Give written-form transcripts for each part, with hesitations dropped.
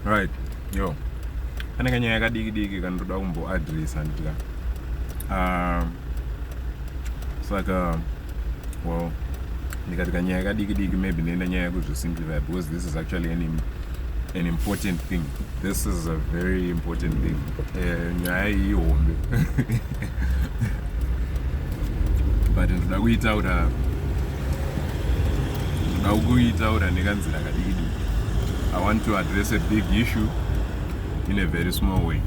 Right, yo. Kana kanyaya kadiki kanotoda kumboadresa ndika. Saka, well, ndikati kanyaya kadiki maybe nenda nyaya kuzvisimplify because this is actually an important thing. This is a very important thing. Nyaya ihombe. But ndoda kuitaura nekanzira kadiki. I want to address a big issue in a very small way.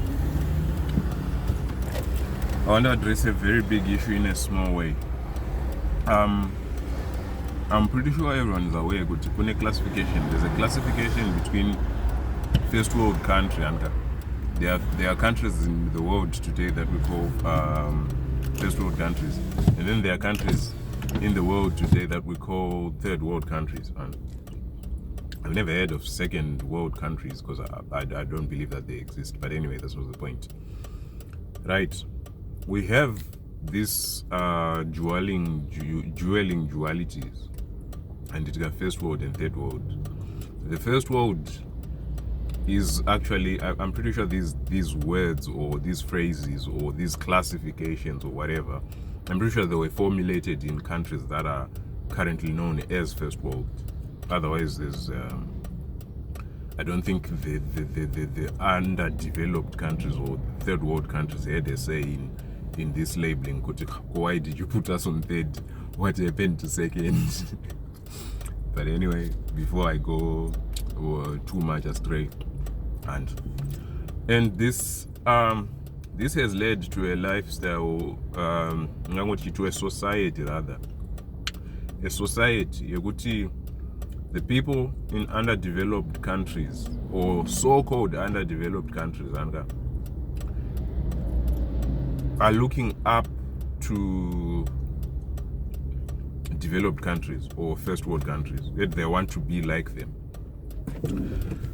I want to address a very big issue in a small way. I'm pretty sure everyone is aware that there's a classification. There's a classification between first world country and there are countries in the world today that we call first world countries, and then there are countries in the world today that we call third world countries. And I've never heard of second world countries because I don't believe that they exist. But anyway, that's not the point. Right. We have this dueling dualities, and it's got first world and third world. The first world is actually, I'm pretty sure these words or these phrases or these classifications or whatever, I'm pretty sure they were formulated in countries that are currently known as first world. Otherwise, there's I don't think the underdeveloped countries or third world countries had a say in this labeling. Why did you put us on third? What happened to second? But anyway, before I go too much astray, and this has led to a lifestyle, to a society rather, a society. The people in underdeveloped countries or so-called underdeveloped countries are looking up to developed countries or first world countries. They want to be like them.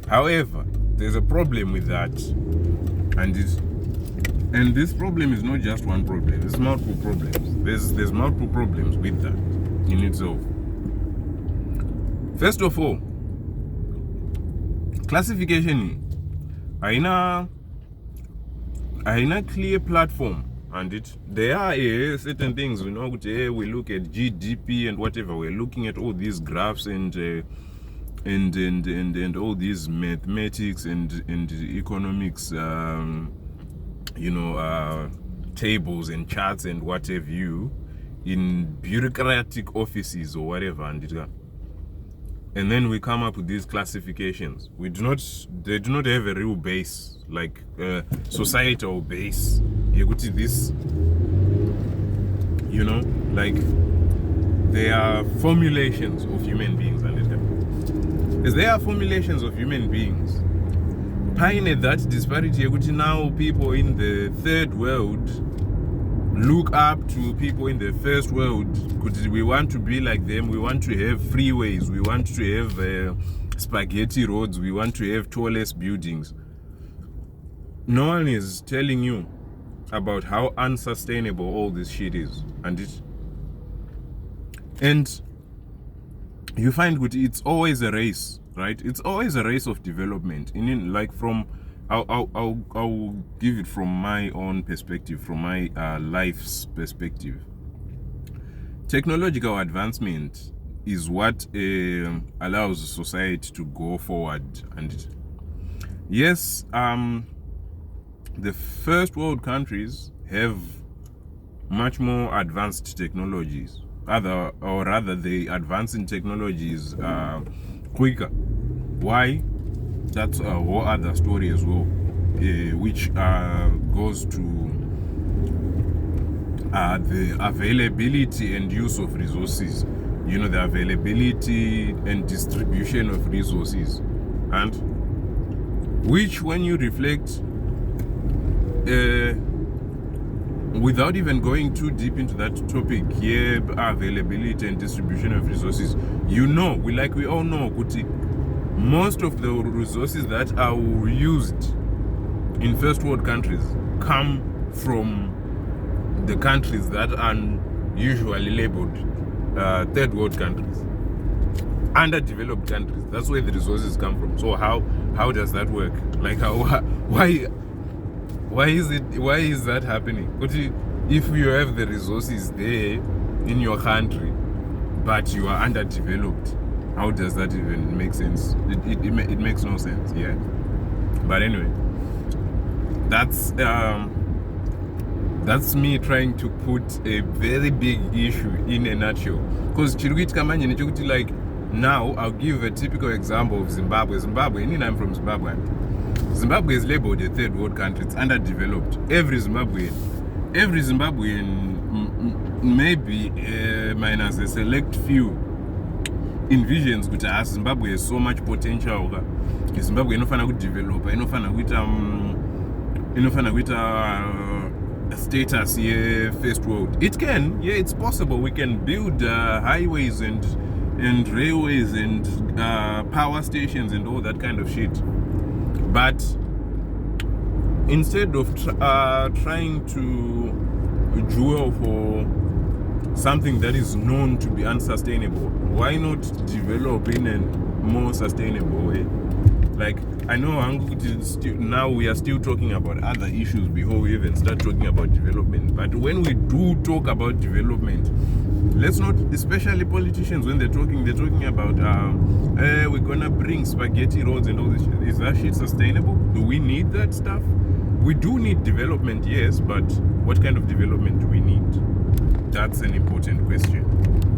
However, there's a problem with that, and this problem is not just one problem. There's multiple problems. There's multiple problems with that in itself. First of all, classification haina clear platform, and there are certain things we know. We look at GDP and whatever. We're looking at all these graphs and all these mathematics and economics, tables and charts and what have you in bureaucratic offices or whatever, and then we come up with these classifications. They do not have a real base, like societal base. This, like they are formulations of human beings, as they are formulations of human beings. Pine that disparity. Now people in the third world look up to people in the first world. We want to be like them. We want to have freeways. We want to have spaghetti roads. We want to have tallest buildings. No one is telling you about how unsustainable all this shit is, and you find it's always a race, right? It's always a race of development. I'll give it from my own perspective, from my life's perspective. Technological advancement is what allows society to go forward, and yes, the first world countries have much more advanced technologies. Rather, they advance in technologies quicker. Why? That's a whole other story as well, which goes to the availability and use of resources. The availability and distribution of resources, and which, when you reflect, without even going too deep into that topic, availability and distribution of resources, we all know, most of the resources that are used in first world countries come from the countries that are usually labeled third world countries. underdeveloped countries. That's where the resources come from. So how does that work? Like why is that happening? But if you have the resources there in your country, but you are underdeveloped, how does that even make sense? It makes no sense. Yeah. But anyway, that's me trying to put a very big issue in a nutshell. Because like now I'll give a typical example of Zimbabwe. I'm from Zimbabwe. Zimbabwe is labeled a third world country. It's underdeveloped. Every Zimbabwean, maybe minus a select few, envisions that Zimbabwe has so much potential. Zimbabwe inofana kudevelop, inofana kuita status here first world. It can, yeah, it's possible. We can build highways and railways and power stations and all that kind of shit. But instead of trying to dwell for something that is known to be unsustainable, why not develop in a more sustainable way? Like, I know now we are still talking about other issues before we even start talking about development. But when we do talk about development, let's not, especially politicians, when they're talking about we're gonna bring spaghetti roads and all this shit. Is that shit sustainable? Do we need that stuff? We do need development, yes, but what kind of development do we need? That's an important question.